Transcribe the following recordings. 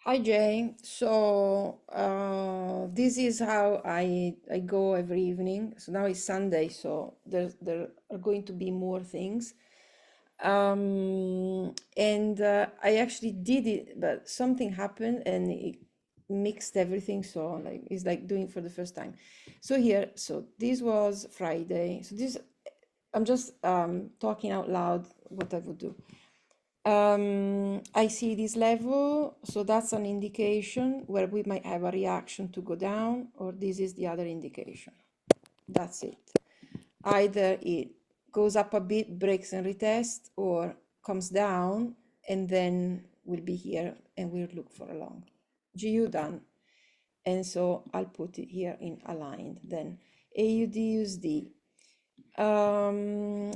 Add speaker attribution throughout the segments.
Speaker 1: Hi Jay. This is how I go every evening. So now it's Sunday, so there are going to be more things. And I actually did it, but something happened and it mixed everything. So like it's like doing it for the first time. So this was Friday. I'm just talking out loud what I would do. I see this level, so that's an indication where we might have a reaction to go down, or this is the other indication. That's it. Either it goes up a bit, breaks and retest, or comes down, and then we'll be here and we'll look for a long. GU done. And so I'll put it here in aligned. Then AUD USD.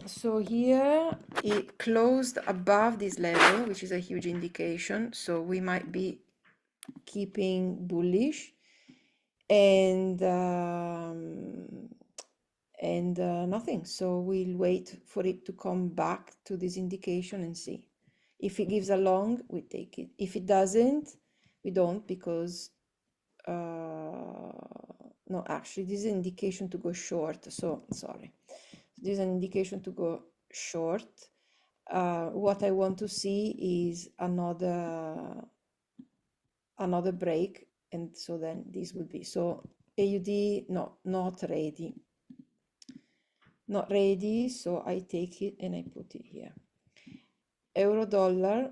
Speaker 1: So here it closed above this level, which is a huge indication. So we might be keeping bullish and nothing. So we'll wait for it to come back to this indication and see. If it gives a long, we take it. If it doesn't, we don't because no, actually this is an indication to go short. So sorry. This is an indication to go short. What I want to see is another break, and so then this will be so AUD not ready, so I take it and I put it here. Euro dollar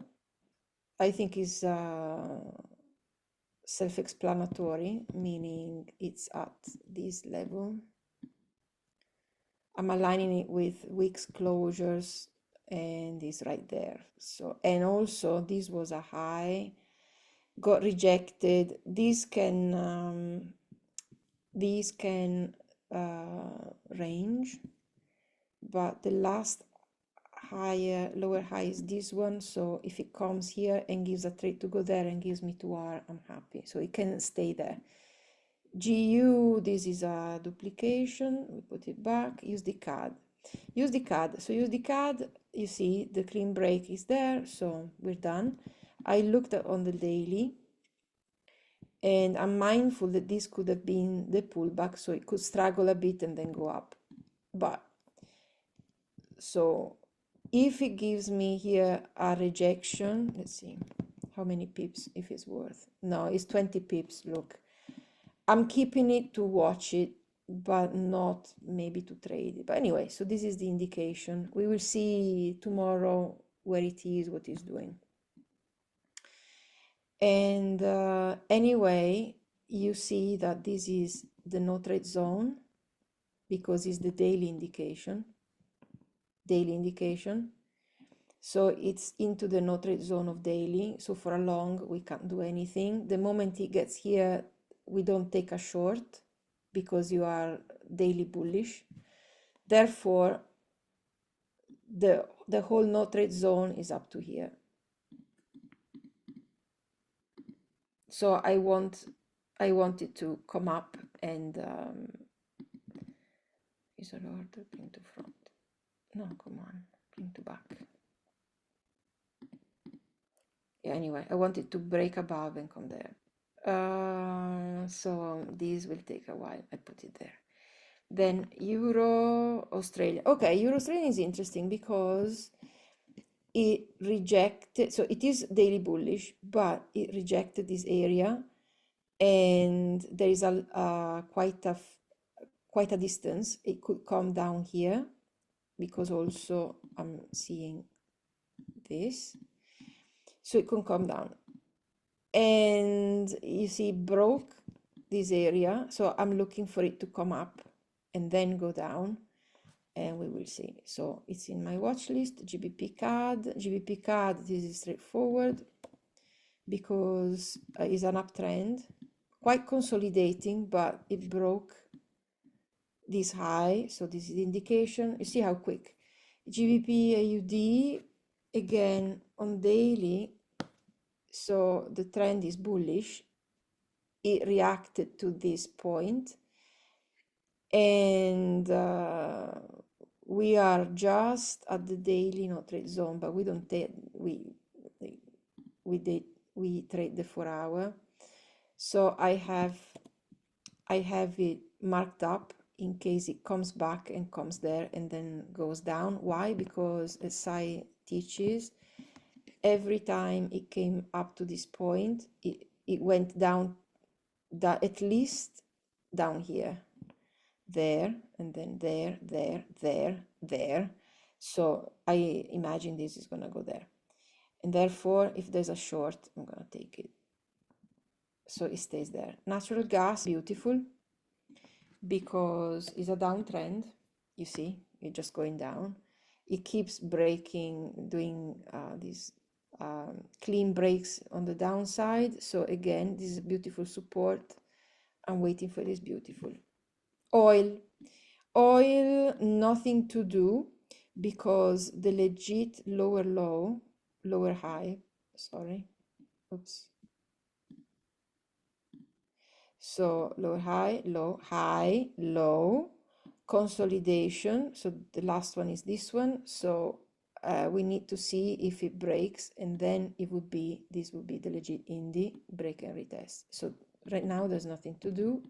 Speaker 1: I think is self-explanatory, meaning it's at this level. I'm aligning it with week's closures and it's right there. So, and also this was a high, got rejected. These can range, but the last lower high is this one. So if it comes here and gives a trade to go there and gives me 2R, I'm happy. So it can stay there. GU, this is a duplication. We put it back. Use the CAD. So use the CAD. You see the clean break is there. So we're done. I looked at on the daily. And I'm mindful that this could have been the pullback, so it could struggle a bit and then go up. But so if it gives me here a rejection, let's see how many pips, if it's worth. No, it's 20 pips. Look, I'm keeping it to watch it, but not maybe to trade it. But anyway, so this is the indication. We will see tomorrow where it is, what it's doing. And anyway, you see that this is the no trade zone because it's the daily indication. So it's into the no trade zone of daily. So for a long, we can't do anything. The moment it gets here, we don't take a short because you are daily bullish. Therefore, the whole no trade zone is up to here. So I want it to come up and is an order bring to front. No, come on, bring to back. Yeah, anyway, I want it to break above and come there. So this will take a while. I put it there. Then Euro Australia. Okay, Euro Australia is interesting because it rejected, so it is daily bullish, but it rejected this area, and there is quite a distance. It could come down here because also I'm seeing this, so it could come down, and you see broke this area, so I'm looking for it to come up and then go down, and we will see. So it's in my watch list. GBP CAD, this is straightforward because it's an uptrend, quite consolidating, but it broke this high, so this is the indication. You see how quick. GBP AUD again on daily, so the trend is bullish. It reacted to this point, and we are just at the daily no trade zone, but we don't take we did we trade the 4-hour. So I have it marked up in case it comes back and comes there and then goes down. Why? Because as Sai teaches, every time it came up to this point, it went down at least down here, there, and then there, there. So I imagine this is gonna go there. And therefore, if there's a short, I'm gonna take it. So it stays there. Natural gas, beautiful, because it's a downtrend. You see, it's just going down. It keeps breaking, doing these clean breaks on the downside. So again, this is a beautiful support. I'm waiting for this beautiful. Oil, nothing to do because the legit lower low, lower high, sorry, oops. So lower high, low, high, low, consolidation. So the last one is this one. So we need to see if it breaks, and then it would be, this would be the legit indie break and retest. So right now there's nothing to do.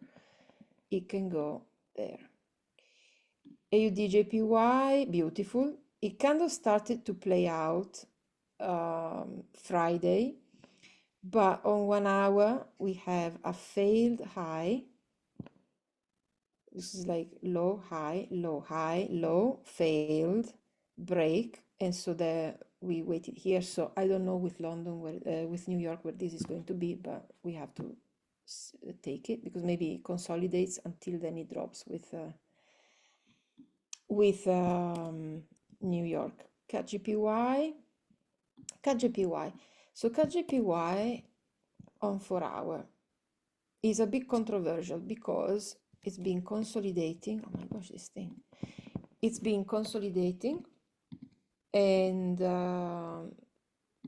Speaker 1: It can go there. AUDJPY, beautiful. It kind of started to play out Friday, but on 1 hour we have a failed high. This is like low, high, low, failed, break, and so there we waited here. So I don't know with London, where with New York, where this is going to be, but we have to take it because maybe it consolidates until then it drops with New York. CAD-JPY. So CAD-JPY on 4 hour is a bit controversial because it's been consolidating. Oh my gosh, this thing. It's been consolidating, and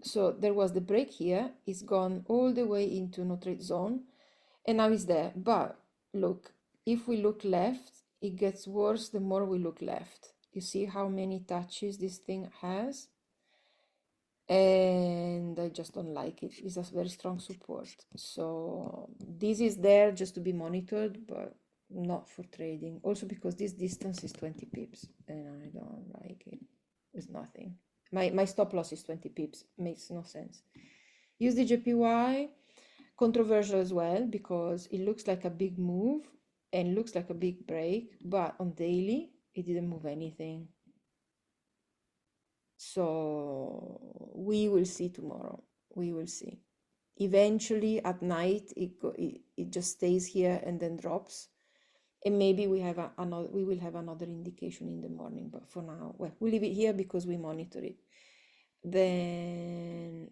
Speaker 1: so there was the break here. It's gone all the way into no trade zone, and now it's there. But look, if we look left, it gets worse the more we look left. You see how many touches this thing has? And I just don't like it. It's a very strong support. So this is there just to be monitored, but not for trading. Also because this distance is 20 pips and I don't like it. It's nothing. My stop loss is 20 pips. Makes no sense. USDJPY, controversial as well because it looks like a big move and looks like a big break, but on daily it didn't move anything. So we will see tomorrow. We will see. Eventually at night it just stays here and then drops, and maybe we have we will have another indication in the morning. But for now, well, we leave it here because we monitor it. Then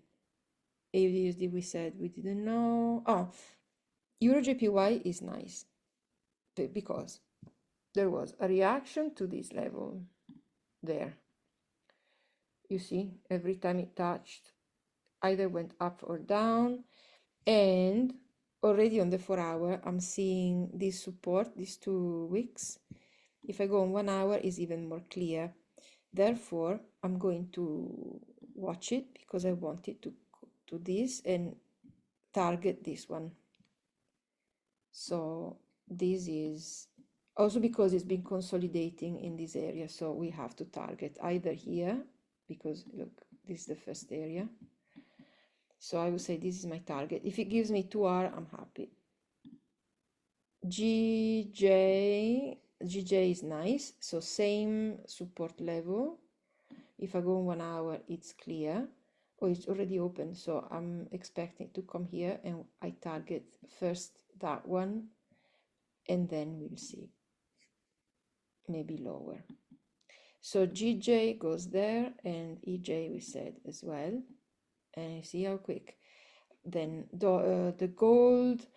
Speaker 1: AUD we said we didn't know. Oh, EURJPY is nice because there was a reaction to this level there. You see, every time it touched, either went up or down, and already on the 4 hour, I'm seeing this support, these 2 wicks. If I go on 1 hour, is even more clear. Therefore, I'm going to watch it because I want it to do this and target this one. So this is also because it's been consolidating in this area. So we have to target either here, because look, this is the first area. So I would say this is my target. If it gives me 2 hours, I'm happy. GJ is nice. So same support level. If I go on 1 hour, it's clear. Oh, it's already open. So I'm expecting to come here and I target first that one, and then we'll see. Maybe lower. So GJ goes there and EJ we said as well. And you see how quick. Then the gold,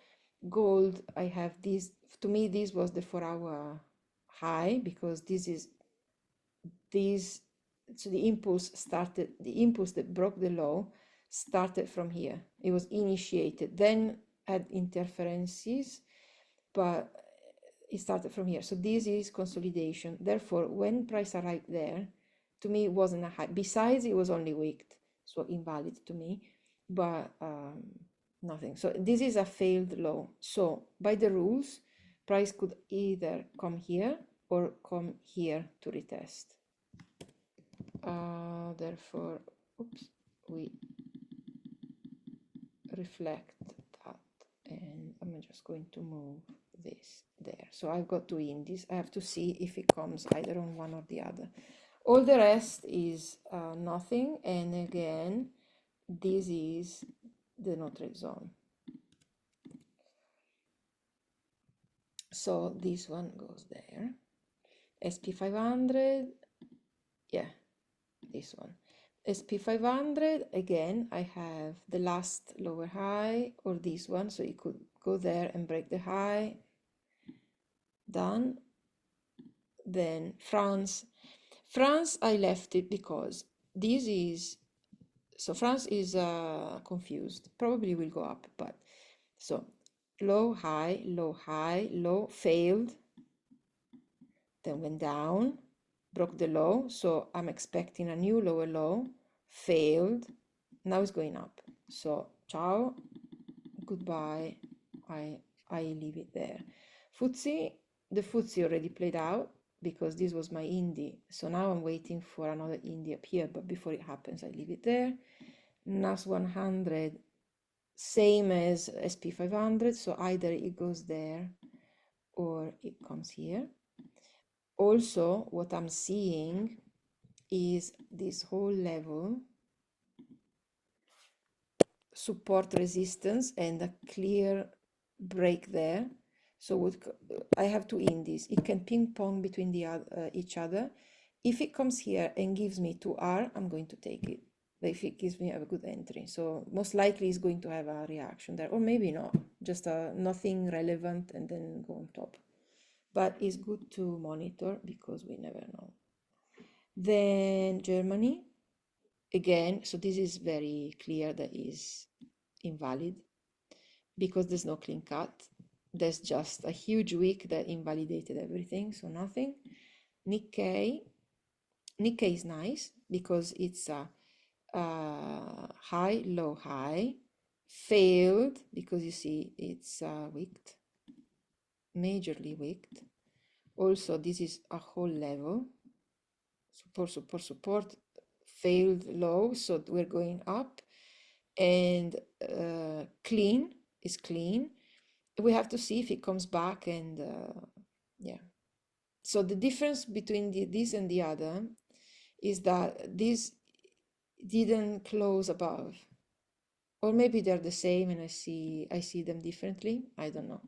Speaker 1: I have this. To me, this was the 4 hour high because this is this. So the impulse started. The impulse that broke the low started from here. It was initiated, then had interferences, but it started from here. So this is consolidation. Therefore, when price arrived there, to me it wasn't a high. Besides, it was only wicked, so invalid to me. but nothing. So this is a failed low. So by the rules, price could either come here or come here to retest. Therefore, oops, we reflect that, and I'm just going to move this there. So I've got two indies. I have to see if it comes either on one or the other. All the rest is nothing, and again, this is the no trade zone. So this one goes there. SP500, yeah, this one. SP500, again, I have the last lower high or this one, so you could go there and break the high. Done. Then France. France, I left it because this is, so France is confused. Probably will go up, but so low, high, low, high, low, failed, then went down, broke the low, so I'm expecting a new lower low, failed, now it's going up. So ciao, goodbye, I leave it there. FTSE, the FTSE already played out because this was my indie, so now I'm waiting for another indie up here, but before it happens I leave it there. NAS 100, same as SP500, so either it goes there or it comes here. Also, what I'm seeing is this whole level, support resistance and a clear break there. So what, I have two indies. It can ping pong between each other. If it comes here and gives me 2R, I'm going to take it. If it gives me a good entry. So most likely it's going to have a reaction there, or maybe not, just nothing relevant and then go on top. But it's good to monitor because we never know. Then Germany, again, so this is very clear that is invalid because there's no clean cut. There's just a huge wick that invalidated everything, so nothing. Nikkei is nice because it's a high, low, high, failed because you see it's wicked, majorly wicked. Also, this is a whole level, support, support, support, failed low, so we're going up, and clean is clean. We have to see if it comes back, and yeah. So the difference between this and the other is that this didn't close above, or maybe they're the same and I see them differently. I don't know,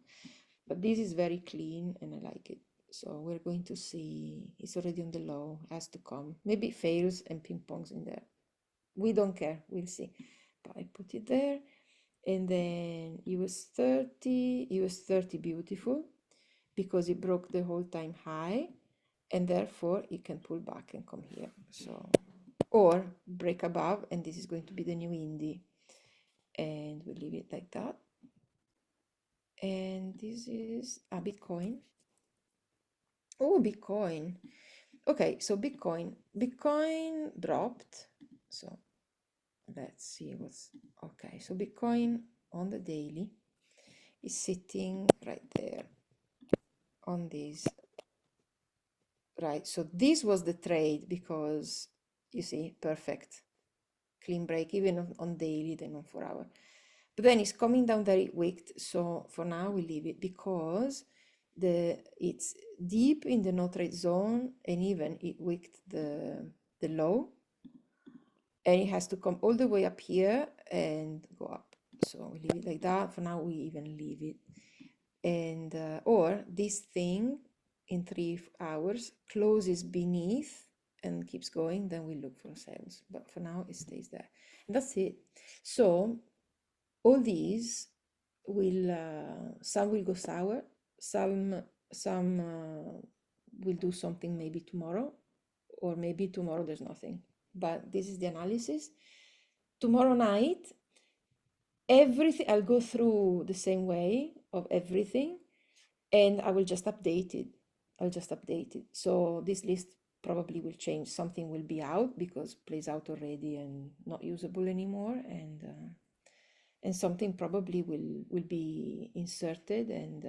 Speaker 1: but this is very clean and I like it. So we're going to see, it's already on the low, has to come. Maybe it fails and ping pongs in there. We don't care, we'll see. But I put it there. And then US 30 beautiful because it broke the whole time high and therefore it can pull back and come here. So, or break above, and this is going to be the new indie. And we leave it like that. And this is a Bitcoin. Oh, Bitcoin. Okay, so Bitcoin dropped. So let's see what's okay. So Bitcoin on the daily is sitting right there on this. Right, so this was the trade because you see, perfect, clean break even on daily, then on 4 hour. But then it's coming down very wicked, so for now we leave it because it's deep in the no trade zone, and even it wicked the low, and it has to come all the way up here and go up. So we leave it like that. For now we even leave it, and or this thing in 3 hours closes beneath and keeps going, then we look for sales, but for now it stays there, and that's it. So all these will some will go sour, some will do something maybe tomorrow, or maybe tomorrow there's nothing, but this is the analysis. Tomorrow night everything I'll go through the same way of everything, and I will just update it. I'll just update it. So this list probably will change. Something will be out because plays out already and not usable anymore. And and something probably will be inserted. And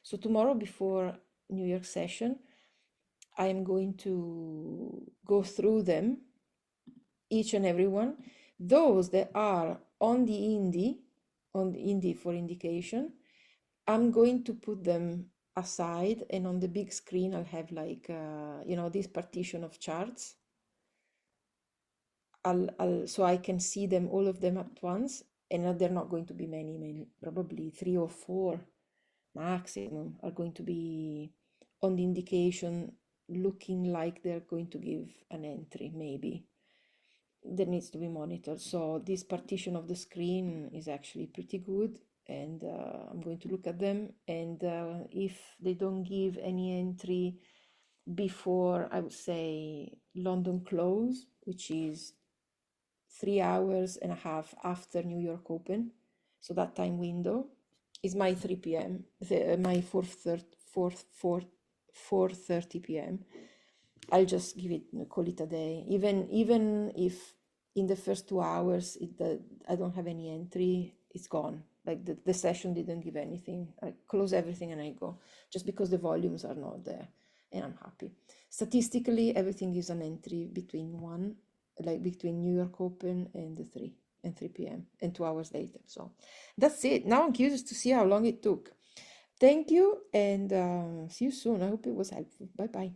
Speaker 1: so tomorrow before New York session, I am going to go through them, each and every one. Those that are on the indie for indication, I'm going to put them aside, and on the big screen I'll have like this partition of charts. So I can see them, all of them at once, and they're not going to be many, probably 3 or 4 maximum are going to be on the indication, looking like they're going to give an entry, maybe. That needs to be monitored. So this partition of the screen is actually pretty good, and I'm going to look at them, and if they don't give any entry before, I would say, London close, which is 3 hours and a half after New York Open, so that time window is my 3 p.m., my 4:30 p.m. I'll just give it, call it a day. Even if in the first 2 hours I don't have any entry, it's gone. Like the session didn't give anything. I close everything and I go, just because the volumes are not there, and I'm happy. Statistically, everything is an entry between New York Open and the 3 p.m. and 2 hours later. So that's it. Now I'm curious to see how long it took. Thank you, and see you soon. I hope it was helpful. Bye bye.